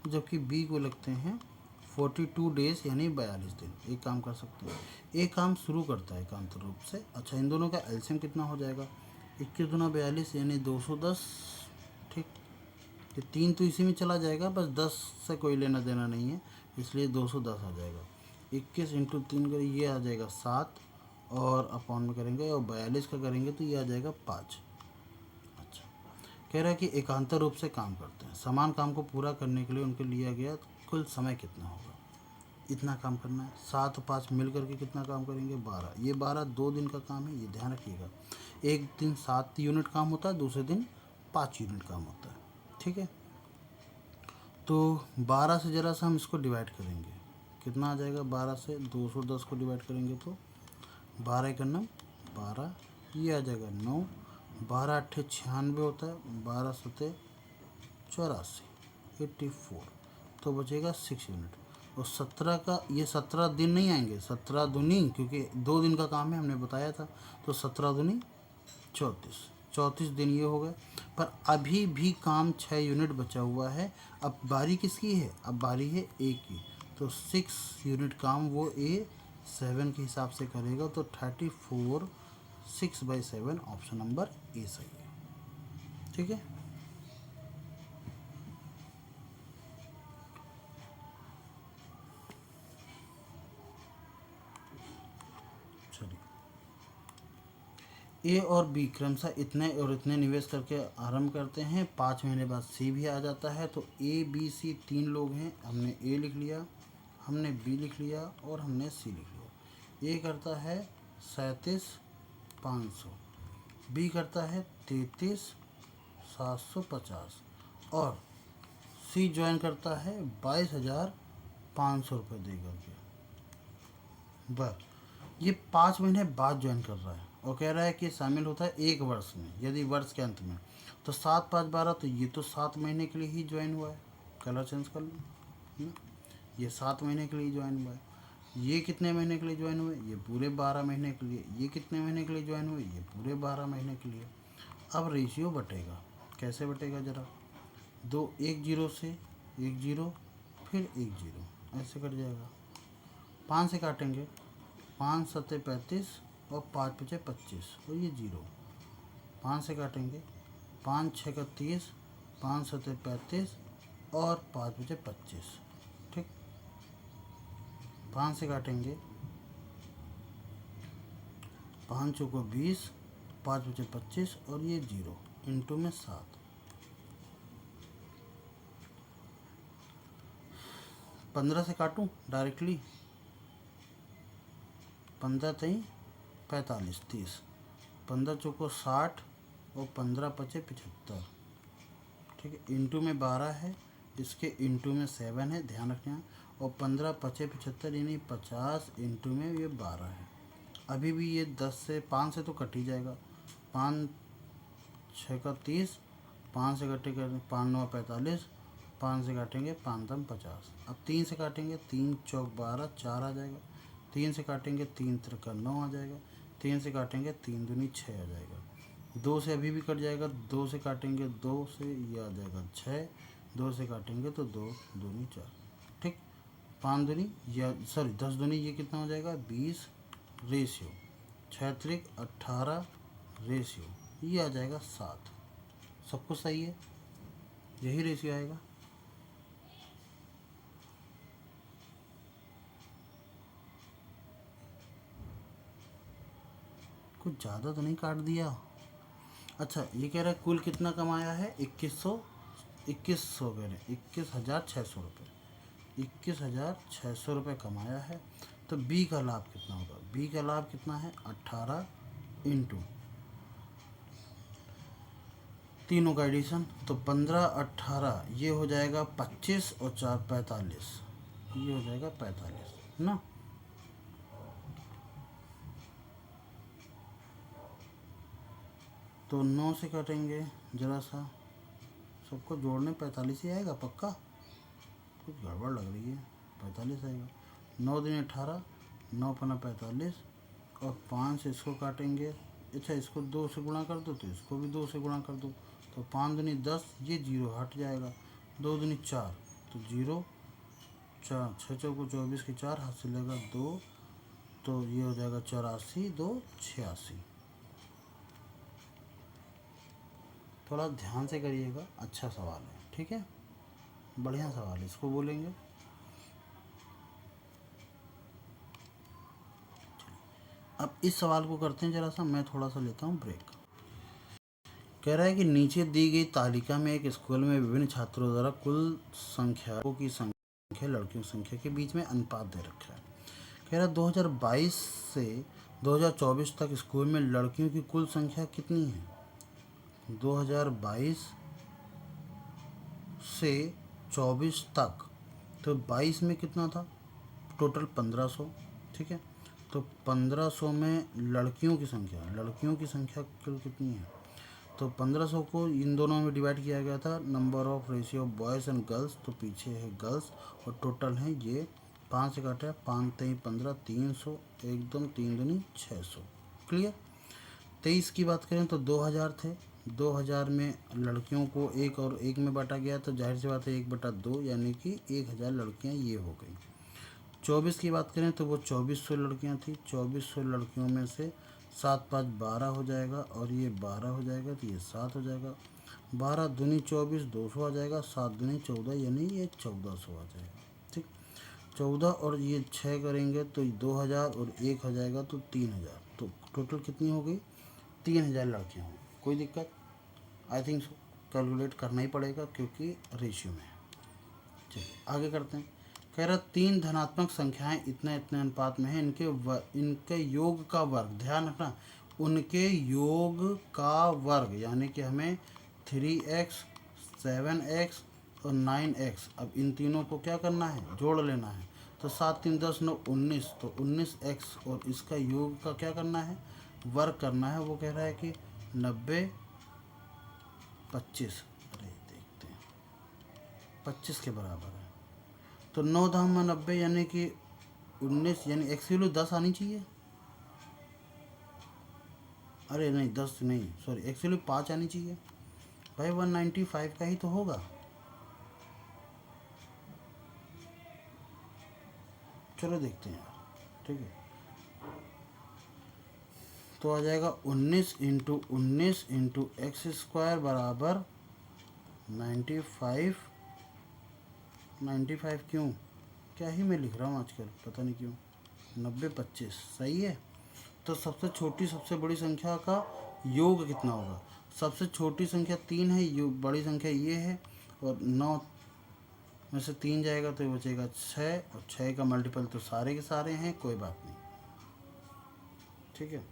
जबकि बी को लगते हैं 42 डेज यानी 42 दिन। एक काम कर सकते हैं, एक काम शुरू करता है एकांतर रूप से। अच्छा, इन दोनों का एलसीएम कितना हो जाएगा? 21 दूना 42 यानी 210। ठीक, ये 3 तो इसी में चला जाएगा, बस 10 से कोई लेना देना नहीं है, इसलिए 210 आ जाएगा। 21 इंटू 3 करें, ये आ जाएगा 7, और अपॉन में करेंगे और 42 का करेंगे तो ये आ जाएगा 5। अच्छा, कह रहा है कि एकांतर रूप से काम करते हैं, समान काम को पूरा करने के लिए उनके लिया गया कुल समय कितना होगा? इतना काम करना है। 7 और 5 मिल करके कितना काम करेंगे? 12। ये 12 2 दिन का काम है, ये ध्यान रखिएगा। एक दिन 7 यूनिट काम होता है, दूसरे दिन 5 यूनिट काम होता है। ठीक है, तो 12 से ज़रा सा हम इसको डिवाइड करेंगे, कितना आ जाएगा? 12 से 210 को डिवाइड करेंगे तो 12 एक 9 12, ये आ जाएगा 9। 12 अट्ठे 96 होता है, 12 सते 84 84, तो बचेगा 6 यूनिट। और 17 का, ये 17 दिन नहीं आएंगे, 17 दूनी, क्योंकि 2 दिन का काम है हमने बताया था, तो 17 दूनी 34, 34 दिन ये हो गए। पर अभी भी काम 6 यूनिट बचा हुआ है। अब बारी किसकी है? अब बारी है ए की, तो 6 यूनिट काम वो ए 7 के हिसाब से करेगा, तो 34 6/7 ऑप्शन नंबर ए सही है। ठीक है, चलिए ए और बी क्रमशः इतने और इतने निवेश करके आरंभ करते हैं। 5 महीने बाद सी भी आ जाता है। तो ए बी सी 3 लोग हैं, हमने ए लिख लिया, हमने बी लिख लिया और हमने सी लिख लिया। ए करता है 37,500, बी करता है 33,750 और सी ज्वाइन करता है 22,500 रुपये दे करके। बस ये 5 महीने बाद ज्वाइन कर रहा है और कह रहा है कि शामिल होता है 1 वर्ष में, यदि वर्ष के अंत में, तो 7 5 12, तो ये तो 7 महीने के लिए ही ज्वाइन हुआ है। कलर चेंज कर लो ना, ये 7 महीने के लिए ज्वाइन हुआ है। ये कितने महीने के लिए ज्वाइन हुए? ये पूरे 12 महीने के लिए। ये कितने महीने के लिए ज्वाइन हुए? ये पूरे 12 महीने के लिए। अब रेशियो बटेगा, कैसे बटेगा जरा? 2 1 0 से 1 0 फिर 1 0, ऐसे कट जाएगा। 5 से काटेंगे, 5 सत्ते 35 और 5 पचे 25 और ये 0। 5 से काटेंगे, 5 6 का 30, 5 सत्ते 35 और 5 पचे 25। ठीक, 5 से काटेंगे, 5 चौको 20, 5 पचे 25 और ये 0 इंटू में 7। 15 से काटूं डायरेक्टली, 15 तई 45 30, 15 चौको 60 और 15 पचे 75। ठीक है, इंटू में 12 है, इसके इंटू में 7 है, ध्यान रखना। और 15 पचे 75 यानी 50 इंटू में ये 12 है। अभी भी ये 10 से 5 से तो कट ही जाएगा। 5 6 का 30, 5 से कटेगा 5 9 45, 5 से काटेंगे 5 दम 50। अब 3 से काटेंगे, 3 चौक 12 4 आ जाएगा। 3 से काटेंगे, 3 त्रिका 9 आ जाएगा। 3 से काटेंगे, 3 दूनी 6 आ जाएगा। 2 से अभी भी कट जाएगा, 2 से काटेंगे 2 से ये आ जाएगा 6, 2 से काटेंगे तो 2 दूनी 4। ठीक, 5 दूनी या सॉरी 10 दूनी ये कितना हो जाएगा? 20 रेशियो, 6 त्रिक 18 रेशियो, ये आ जाएगा 7। सब कुछ सही है, यही रेशियो आएगा। कुछ ज़्यादा तो नहीं काट दिया? अच्छा, ये कह रहा है कुल कितना कमाया है? 2100 कह रहे हैं, 21,600 रुपये, 21,600 रुपये कमाया है। तो बी का लाभ कितना होगा? बी का लाभ कितना है? 18 इंटू तीनों का एडिशन, तो 15 18 ये हो जाएगा 25 और 4 45, ये हो जाएगा 45 ना। तो 9 से काटेंगे ज़रा सा, सबको जोड़ने 45 ही आएगा पक्का, कुछ गड़बड़ लग रही है। 45 आएगा। 9 दिन 18, 9×45 और 5 से इसको काटेंगे। अच्छा, इसको 2 से गुणा कर दो तो इसको भी 2 से गुणा कर दो, तो 5 दूनी 10, ये 0 हट जाएगा। 2 दूनी 4, तो 0 4, 6 चौको 24 के 4 हाथ से लेगा 2, तो ये हो जाएगा 84, 2 86। थोड़ा ध्यान से करिएगा, अच्छा सवाल है, ठीक है, बढ़िया सवाल है, इसको बोलेंगे। अब इस सवाल को करते हैं जरा सा, मैं थोड़ा सा लेता हूँ ब्रेक। कह रहा है कि नीचे दी गई तालिका में एक स्कूल में विभिन्न छात्रों द्वारा कुल संख्याओं की संख्या लड़कियों की संख्या के बीच में अनुपात दे रखा है। कह रहा है 2022 से 2024 तक स्कूल में लड़कियों की कुल संख्या कितनी है। 2022 से 24 तक, तो 22 में कितना था टोटल 1500, ठीक है, तो 1500 में लड़कियों की संख्या कुल कितनी है, तो 1500 को इन दोनों में डिवाइड किया गया था, number of ratio of boys and girls, तो पीछे है गर्ल्स और टोटल है ये 5 से काटा है, 5 3 15, 300, एकदम 3 दूनी 600, क्लियर। 23 की बात करें तो 2000 थे, 2000 में लड़कियों को एक और एक में बांटा गया, तो जाहिर सी बात है 1/2, यानी कि 1000 लड़कियां ये हो गई। 24 की बात करें तो वो 2400 लड़कियां थी, 2400 लड़कियों में से 7 5 12 हो जाएगा और ये 12 हो जाएगा, तो ये 7 हो जाएगा। 12 दूनी 24, 200 आ जाएगा, 7 दूनी 14, यानी ये 1400 आ जाएगा, ठीक। 14 और ये 6 करेंगे तो 2000 और 1 हो जाएगा, तो 3000, तो टोटल कितनी हो गई, 3000 लड़कियाँ हों। कोई दिक्कत, आई थिंक सो, कैलकुलेट करना ही पड़ेगा क्योंकि रेशियो में है। चलिए आगे करते हैं। कह रहा 3 धनात्मक संख्याएं इतने इतने अनुपात में हैं, इनके योग का वर्ग, ध्यान रखना, उनके योग का वर्ग, यानी कि हमें 3x 7x और 9x, अब इन तीनों को क्या करना है, जोड़ लेना है, तो 7 3 10 9 19, तो 19x और इसका योग का क्या करना है, वर्ग करना है। वो कह रहा है कि 90 25, अरे देखते हैं, 25 के बराबर है, तो 9 धाम में 90, यानी कि 19, यानी एक्स की वैल्यू 10 आनी चाहिए, अरे नहीं 10 नहीं, सॉरी, एक्स की वैल्यू 5 आनी चाहिए भाई, 195 का ही तो होगा। चलो देखते हैं यार, ठीक है, तो आ जाएगा 19 इंटू एक्स स्क्वायर बराबर 95। 95 क्यों, क्या ही मैं लिख रहा हूँ आजकल, पता नहीं क्यों। 90 25 सही है। तो सबसे छोटी सबसे बड़ी संख्या का योग कितना होगा, सबसे छोटी संख्या 3 है, बड़ी संख्या ये है, और 9 में से 3 जाएगा तो ये बचेगा 6, और 6 का मल्टीपल तो सारे के सारे हैं, कोई बात नहीं, ठीक है।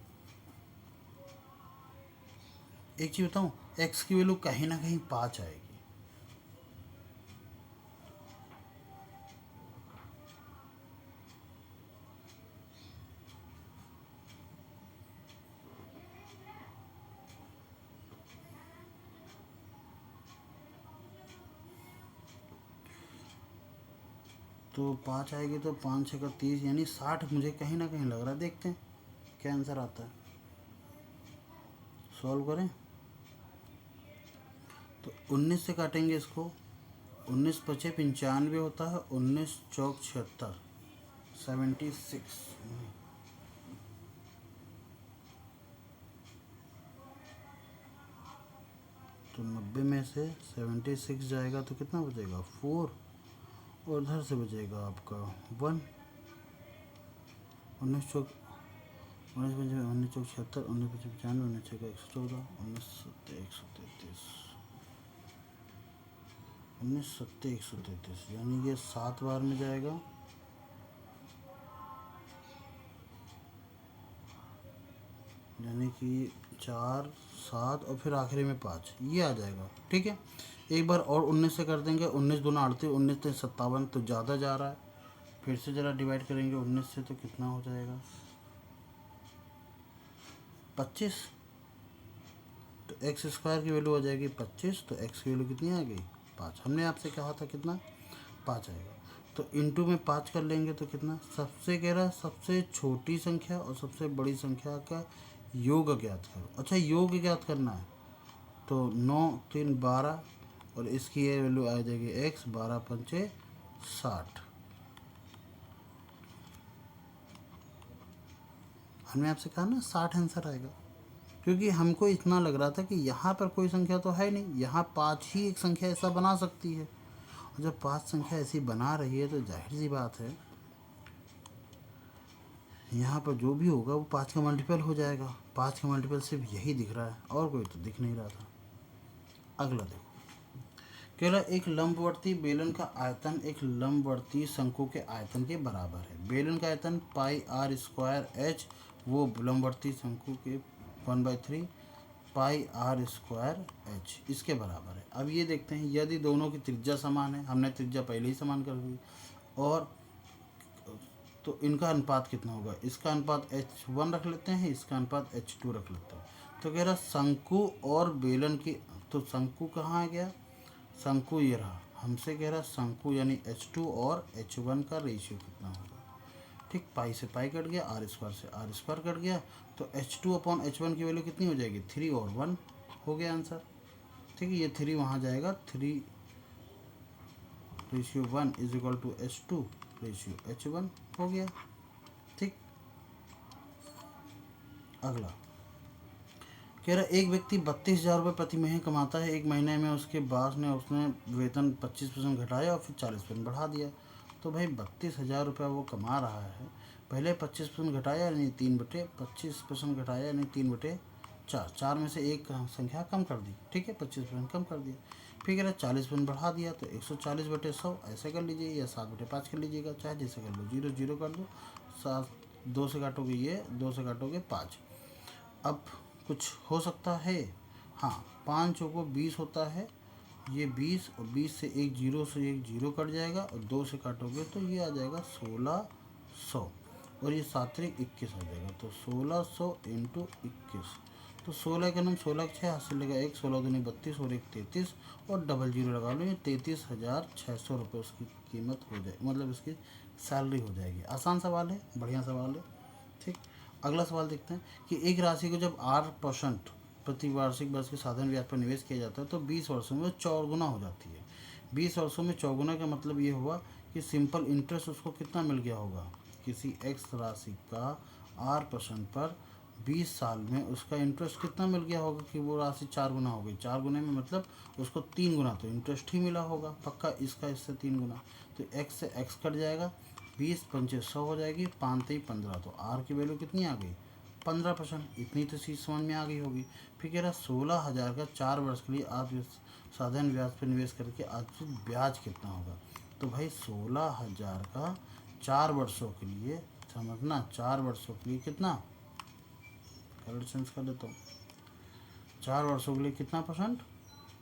एक चीज़ बताऊँ, एक्स की वैल्यू कहीं ना कहीं 5 आएगी, तो 5 आएगी, तो 5 6 का 30, यानी 60 मुझे कहीं ना कहीं लग रहा है। देखते हैं क्या आंसर आता है, सॉल्व करें। तो 19 से काटेंगे इसको, 19 पचे 95 होता है, 19 चौक 76, 76, तो 90 में से 76 जाएगा तो कितना बचेगा 4, और उधर से बचेगा आपका 1। 19 चौक 19 चौक 76, 19 पचे 95, 19 छः 114, 19 सत्ते 133, 19 सत्ते 133, यानी ये 7 बार में जाएगा, यानी कि 4 7 और फिर आखिरी में 5, ये आ जाएगा, ठीक है। एक बार और 19 से कर देंगे, 19 दूना 38, 19 से 57, तो ज़्यादा जा रहा है, फिर से ज़रा डिवाइड करेंगे 19 से, तो कितना हो जाएगा 25, तो एक्स स्क्वायर की वैल्यू हो जाएगी 25, तो एक्स की वैल्यू कितनी आ गई 5, हमने आपसे कहा था कितना 5 आएगा। तो इंटू में 5 कर लेंगे तो कितना, सबसे कह रहा है सबसे छोटी संख्या और सबसे बड़ी संख्या का योग ज्ञात करो। अच्छा, योग ज्ञात करना है तो 9 3 12 और इसकी ये वैल्यू आ जाएगी x, 12 पंचे 60। हमने आपसे कहा ना 60 आंसर आएगा, क्योंकि हमको इतना लग रहा था कि यहाँ पर कोई संख्या तो है नहीं, यहाँ 5 ही एक संख्या ऐसा बना सकती है, और जब 5 संख्या ऐसी बना रही है तो जाहिर सी बात है यहाँ पर जो भी होगा वो 5 का मल्टीपल हो जाएगा। 5 का मल्टीपल सिर्फ यही दिख रहा है और कोई तो दिख नहीं रहा था। अगला देखो, कह रहा एक लंबवर्ती बेलन का आयतन एक लंबवर्ती शंकु के आयतन के बराबर है। बेलन का आयतन पाई आर स्क्वायर एच, वो लंबवर्ती शंकु के 1/3 पाई आर स्क्वायर एच इसके बराबर है। अब ये देखते हैं यदि दोनों की त्रिज्या समान है, हमने त्रिज्या पहले ही समान कर दी, और तो इनका अनुपात कितना होगा। इसका अनुपात h1 रख लेते हैं, इसका अनुपात h2 रख लेते हैं। तो कह रहा शंकु और बेलन की, तो शंकु कहाँ आ गया, शंकु ये रहा, हमसे कह रहा शंकु यानी h2 और h1 का रेशियो कितना होगा। ठीक, पाई से पाई कट गया, आर स्क्वायर से आर स्क्वायर कट गया, तो h2 अपॉन h1 की वैल्यू कितनी हो जाएगी, 3 और 1 हो गया आंसर। ठीक है, ये 3 वहाँ जाएगा, 3/1 is equal to h2 ratio h1 हो गया। ठीक, अगला कह रहा एक व्यक्ति 32,000 रुपये प्रति महीने कमाता है। एक महीने में उसके बॉस ने उसने वेतन 25% घटाया और फिर 40% बढ़ा दिया। तो भाई 32,000 रुपया वो कमा रहा है, पहले 25% घटाया यानी 3/25% घटाया यानी 3/4, 4 में से एक संख्या कम कर दी। ठीक है, 25% कम कर दिया, फिर कह रहा 40% बढ़ा दिया तो 140/100 ऐसे कर लीजिए, या 7/5 कर लीजिएगा, चाहे जैसे कर लो, 0 0 कर दो, 7 2 से काटोगे ये, 2 से काटोगे 5। अब कुछ हो सकता है, हाँ, 5 चौको 20 होता है, ये 20 और 20 से एक जीरो कट जाएगा, और 2 से काटोगे तो ये आ जाएगा 1600, और ये 7×21 आ जाएगा, तो 1600 इंटू 21, तो 16 का नाम 16 के 6 हाथ से लगा, 1 16 दूनी 32 और 1 33 और डबल जीरो लगा लो, ये 33,600 रुपये उसकी कीमत हो जाए, मतलब उसकी सैलरी हो जाएगी। आसान सवाल है, बढ़िया सवाल है। ठीक, अगला सवाल देखते हैं कि एक राशि को जब 8% प्रति वार्षिक वर्ष के साधारण ब्याज पर निवेश किया जाता है तो 20 वर्षों में चौगुना हो जाती है। 20 वर्षों में चौगुना का मतलब ये हुआ कि सिंपल इंटरेस्ट उसको कितना मिल गया होगा, किसी एक्स राशि का 8% पर 20 साल में उसका इंटरेस्ट कितना मिल गया होगा कि वो राशि 4 गुना हो गई। 4 गुने में मतलब उसको 3 गुना तो इंटरेस्ट ही मिला होगा पक्का, इसका इससे 3 गुना, तो एक्स से एक्स कट जाएगा, 20 पंचे 100 हो जाएगी, 5 15, तो आर की वैल्यू कितनी आ गई, 15%। इतनी तो चीज़ समझ में आ गई होगी। फिर कह रहा 16,000 का 4 वर्ष के लिए आप साधारण ब्याज पर निवेश करके आज ब्याज कितना होगा। तो भाई 16,000 का 4 वर्षों के लिए, समझना 4 वर्षों के लिए कितना, कैलकुलेशन कर लेता हूँ, 4 वर्षों के लिए कितना परसेंट,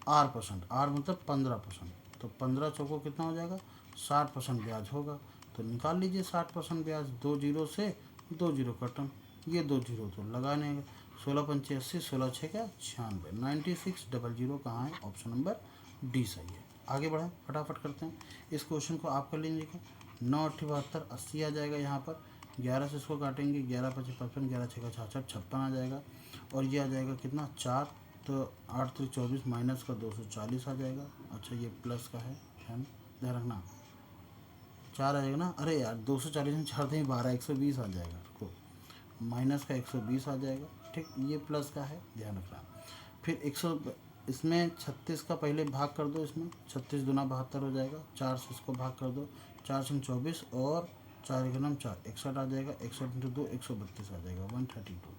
R%, आर मतलब 15%, तो 15 चौको कितना हो जाएगा, 60% ब्याज होगा। तो निकाल लीजिए 60% ब्याज, 2 जीरो से 2 जीरो कटम, ये 2 जीरो तो लगाने, 16 पंचे 80, 16 छः क्या 96, 9600 कहाँ है, ऑप्शन नंबर डी सही है। आगे बढ़ें, फटाफट करते हैं इस क्वेश्चन को, आप कर लीजिएगा। 9 8 72 80 आ जाएगा यहाँ पर, 11 से इसको काटेंगे, 11 5 55, 11 6 66, 56 आ जाएगा, और ये आ जाएगा कितना 4, तो 8 3 24 माइनस का 240 आ जाएगा। अच्छा, ये प्लस का है, ध्यान रखना, 4 आ जाएगा ना, अरे यार 240 में 4 दें 12, 120 आ जाएगा, रुको, माइनस का 120 आ जाएगा। ठीक, ये प्लस का है, ध्यान रखना। फिर 100 इसमें 36 का पहले भाग कर दो, इसमें 36 दूना 72 हो जाएगा, 4 से इसको भाग कर दो, 4 से 24 और 4 एक नाम 4, 61 आ जाएगा, 61 इंटू 2 132 आ जाएगा, 132।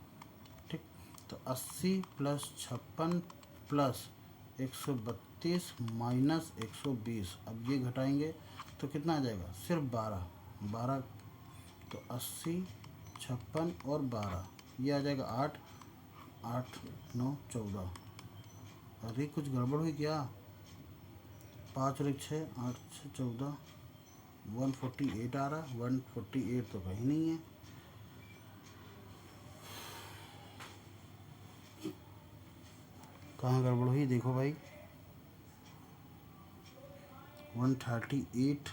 ठीक, तो 80 प्लस 56 प्लस 132 माइनस 120, अब ये घटाएंगे तो कितना आ जाएगा, सिर्फ 12 12, तो 80 56 और 12, ये आ जाएगा 8 8 9 14। अरे कुछ गड़बड़ हुई क्या, 5 और 1 6, 8 6 14, 148 आ रहा, 148 तो कहीं नहीं है। कहाँ गड़बड़ हुई देखो भाई, 138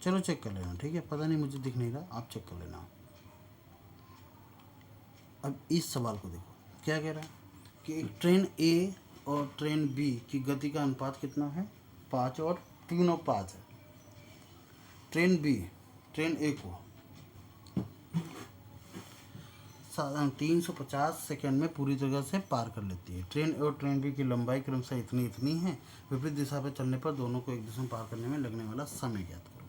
चलो चेक कर लेना, ठीक है, पता नहीं मुझे दिख नहीं रहा, आप चेक कर लेना। अब इस सवाल को देखो, क्या कह रहा है कि एक ट्रेन ए और ट्रेन बी की गति का अनुपात कितना है, 5 और 3 और 5 है। ट्रेन बी ट्रेन ए को 350 सेकंड में पूरी जगह से पार कर लेती है। ट्रेन ए और ट्रेन बी की लंबाई क्रमशः इतनी इतनी है। विपरीत दिशा पर चलने पर दोनों को एक दिशा में पार करने में लगने वाला समय ज्ञात करो।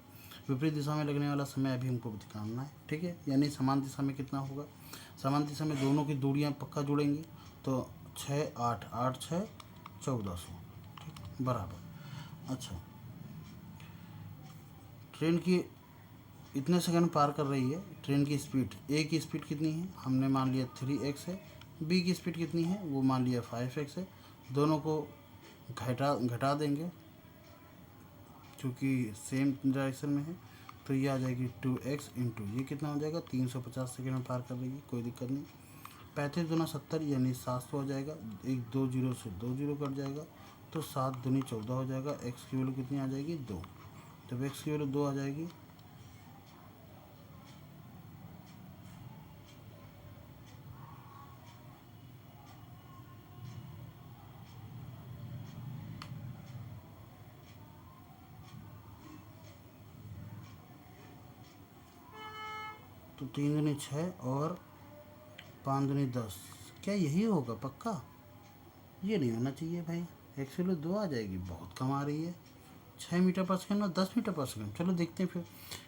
विपरीत दिशा में लगने वाला समय अभी हमको निकालना है, ठीक है। यानी समान दिशा में कितना होगा, समान दिशा में दोनों की दूरियां पक्का जुड़ेंगी, तो 6 8 8 6 1400, ठीक, बराबर। अच्छा, ट्रेन की इतने सेकंड पार कर रही है। ट्रेन की स्पीड, ए की स्पीड कितनी है, हमने मान लिया 3x है। बी की स्पीड कितनी है, वो मान लिया 5x है। दोनों को घटा देंगे क्योंकि सेम डायरेक्शन में है, तो ये आ जाएगी 2x इंटू ये कितना हो जाएगा, 350 सेकंड में पार कर रही है, कोई दिक्कत नहीं। 35 दूना 70 यानी 700 हो जाएगा। एक 2 जीरो से 2 जीरो कट जाएगा, तो 7 दूनी 14 हो जाएगा। एक्स की वैल्यू कितनी आ जाएगी, 2। जब एक्स की वैल्यू 2 आ जाएगी, तो 3 दूनी 6 और 5 दूनी 10, क्या यही होगा पक्का, ये नहीं होना चाहिए भाई। एक्स वैल्यू 2 आ जाएगी, बहुत कम आ रही है। 6 मीटर पर सेकंड और 10 मीटर पर सेकंड, चलो देखते हैं फिर।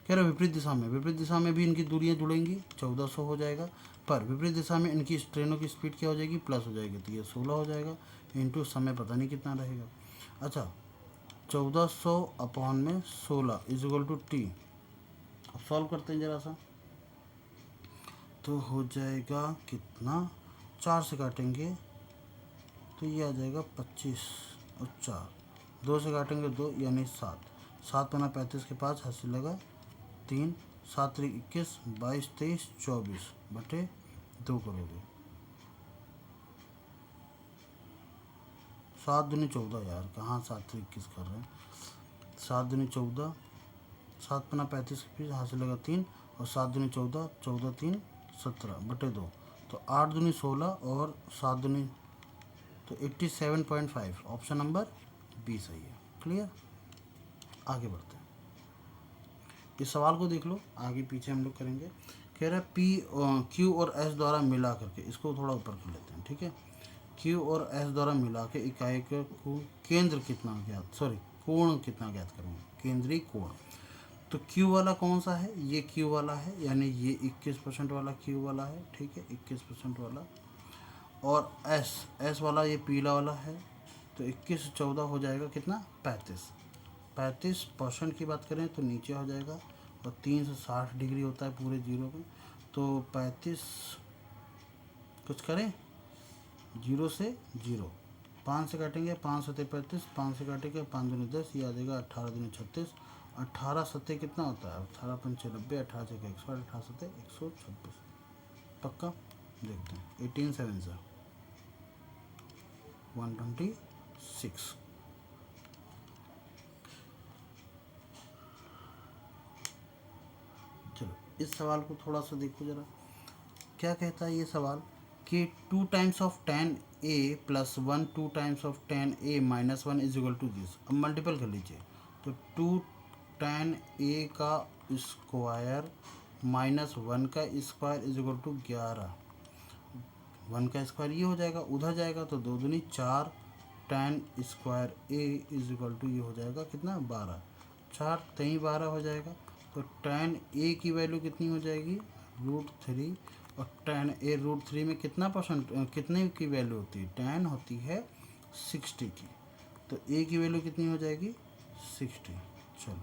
कह रहा विपरीत दिशा में, विपरीत दिशा में भी इनकी दूरियां जुड़ेंगी, 1400 हो जाएगा। पर विपरीत दिशा में इनकी ट्रेनों की स्पीड क्या हो जाएगी, प्लस हो जाएगी, तो ये 16 हो जाएगा। इंटू समय पता नहीं कितना रहेगा। अच्छा, 1400 अपॉन में 16 इज इक्वल टू टी। अब सॉल्व करते हैं ज़रा सा, तो हो जाएगा कितना, 4 से काटेंगे तो ये आ जाएगा 25 और 4, 2 से काटेंगे 2 यानी 7, 7 पना 35 के 5 हासिल लगा 3, 7 3 21 22 23 24 बटे 2 करोगे। 7 दूनी 14 यार, कहाँ 7 3 21 कर रहे हैं। 7 दूनी 14, 7 पना 35 के 5 हासिल लगा 3 और 7 दूनी 14, 14 3 17 बटे 2, तो 8 दूनी 16 और 7 दूनी, तो 87.5, ऑप्शन नंबर बी सही है। क्लियर, आगे बढ़ते हैं। इस सवाल को देख लो, आगे पीछे हम लोग करेंगे। कह रहा है पी क्यू और एस द्वारा मिला करके, इसको थोड़ा ऊपर कर लेते हैं, ठीक है। क्यू और एस द्वारा मिला के इकाई को केंद्र कितना ज्ञात, सॉरी कोण कितना ज्ञात करेंगे, केंद्रीय कोण। तो Q वाला कौन सा है, ये Q वाला है, यानी ये 21% वाला Q वाला है, ठीक है, 21% वाला। और S वाला ये पीला वाला है, तो 21 14 हो जाएगा कितना, 35% की बात करें तो नीचे हो जाएगा, और 3 से 60 डिग्री होता है पूरे जीरो में, तो 35 कुछ करें, 0 से 0, 5 से काटेंगे, 5 सत्ते 35, 5 से काटेंगे 5 दूनी 10, ये आ जाएगा 18 दूनी 36, 18 सत्ते कितना होता है, 18 पंचे 90, 18 से 100, 18 सत्ते 126, पक्का देखते हैं। 18 7 से 126। चलो इस सवाल को थोड़ा सा देखो जरा, क्या कहता है ये सवाल कि 2 times of tan a plus 1 2 times of tan a minus 1 is equal to this. अब मल्टीपल कर लीजिए, तो 2 tan a का स्क्वायर माइनस 1 का स्क्वायर इज इक्वल टू 11। 1 का स्क्वायर ये हो जाएगा, उधर जाएगा तो 2 दूनी 4 tan square a is equal to ये हो जाएगा कितना, 12, 4 3 12 हो जाएगा। तो tan a की वैल्यू कितनी हो जाएगी, √3, और tan a √3 में कितना परसेंट, कितने की वैल्यू होती है, tan होती है 60 की, तो a की वैल्यू कितनी हो जाएगी, 60। चलो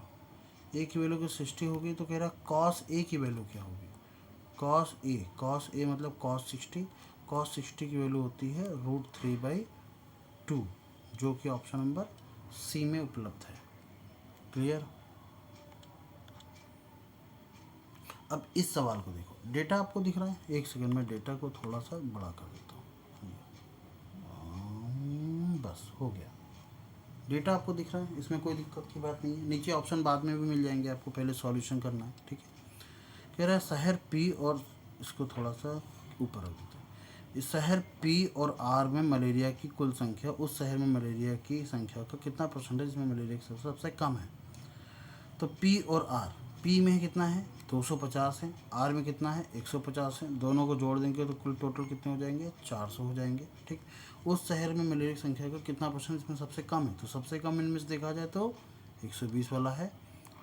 a की वैल्यू को 60 होगी, तो कह रहा cos a की वैल्यू क्या होगी, cos a मतलब cos 60 की वैल्यू होती है √3/2, जो कि ऑप्शन नंबर सी में उपलब्ध है। क्लियर। अब इस सवाल को देखो, डेटा आपको दिख रहा है, एक सेकंड में डेटा को थोड़ा सा बड़ा कर देता हूँ, बस हो गया, डेटा आपको दिख रहा है, इसमें कोई दिक्कत की बात नहीं है। नीचे ऑप्शन बाद में भी मिल जाएंगे आपको, पहले सॉल्यूशन करना है, ठीक है। कह रहा है शहर पी और, इसको थोड़ा सा ऊपर रख देते हैं। इस शहर पी और आर में मलेरिया की कुल संख्या उस शहर में मलेरिया की संख्या का कितना परसेंटेज इसमें मलेरिया की संख्या सबसे कम है। तो पी और आर, पी में कितना है 250 है, आर में कितना है 150 है, दोनों को जोड़ देंगे तो कुल टोटल कितने हो जाएंगे 400 हो जाएंगे, ठीक। उस शहर में मलेरिया की संख्या का कितना परसेंट इसमें सबसे कम है, तो सबसे कम इनमें से देखा जाए तो 120 वाला है,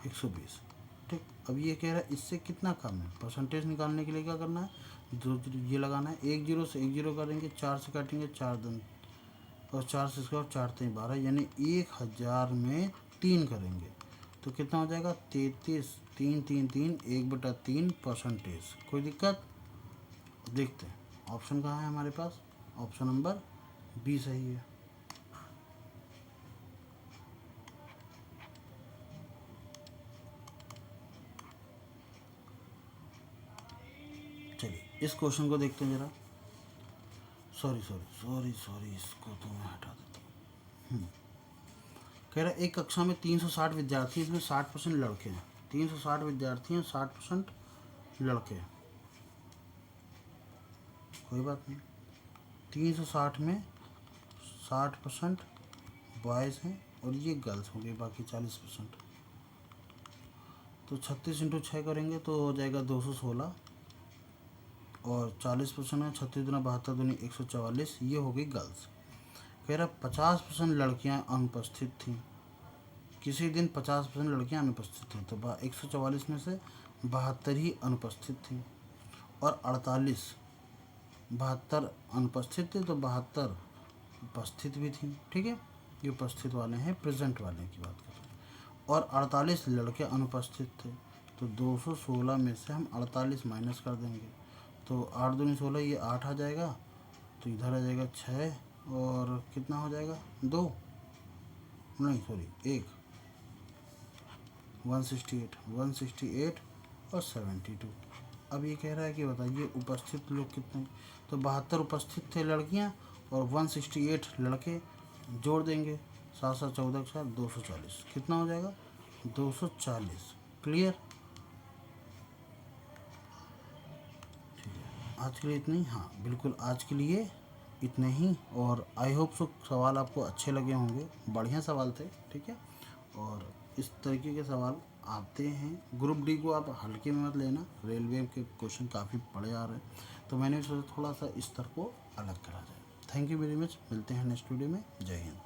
120, ठीक। अब ये कह रहा है इससे कितना कम है, परसेंटेज निकालने के लिए क्या करना है, जो ये लगाना है, एक जीरो से एक जीरो करेंगे, 4 से काटेंगे 4 दिन और 4 से इसका 4 3 12, यानी 1000 में 3 करेंगे तो कितना हो जाएगा 33, 3 3 3 1/3 परसेंटेज। कोई दिक्कत? देखते हैं ऑप्शन कहाँ है हमारे पास, ऑप्शन नंबर बी सही है। चलिए इस क्वेश्चन को देखते हैं जरा। सॉरी इसको तो मैं हटा देता हूँ। कह रहा है एक कक्षा में 360 विद्यार्थी, इसमें 60% लड़के हैं, 360 विद्यार्थी हैं, 60% लड़के हैं, कोई बात नहीं। 360 में 60% बॉयज़ हैं और ये गर्ल्स होंगे, बाकी 40%। तो 36 इंटू 6 करेंगे तो हो जाएगा 216 और 40% है, 36 दूना 72 दूनी 144, ये हो गई गर्ल्स। कह रहा 50% लड़कियाँ अनुपस्थित थीं, किसी दिन 50% लड़कियाँ अनुपस्थित थीं, तो 144 में से 72 ही अनुपस्थित थीं और 72 अनुपस्थित थे तो 72 उपस्थित भी थीं, ठीक है। ये उपस्थित वाले हैं, प्रेजेंट वाले की बात कर रहे हैं। और 48 लड़के अनुपस्थित थे, तो 216 में से हम 48 माइनस कर देंगे तो 8 दूनी 16, ये 8 आ जाएगा, तो इधर आ जाएगा 6 और कितना हो जाएगा 2, नहीं सॉरी 1, 168 और 72। अब ये कह रहा है कि बताइए उपस्थित लोग कितने, तो 72 उपस्थित थे लड़कियां और 168 लड़के, जोड़ देंगे 7 7 14 के साथ 240, कितना हो जाएगा 240। क्लियर? ठीक है, आज के लिए इतना ही, हाँ बिल्कुल आज के लिए इतने ही। और आई होप सो सवाल आपको अच्छे लगे होंगे, बढ़िया सवाल थे, ठीक है। और इस तरीके के सवाल आते हैं। ग्रुप डी को आप हल्के में मत लेना, रेलवे के क्वेश्चन काफ़ी बड़े आ रहे हैं, तो मैंने सोचा थोड़ा सा इस स्तर को अलग करा जाए। थैंक यू वेरी मच, मिलते हैं नेक्स्ट वीडियो में। जय हिंद।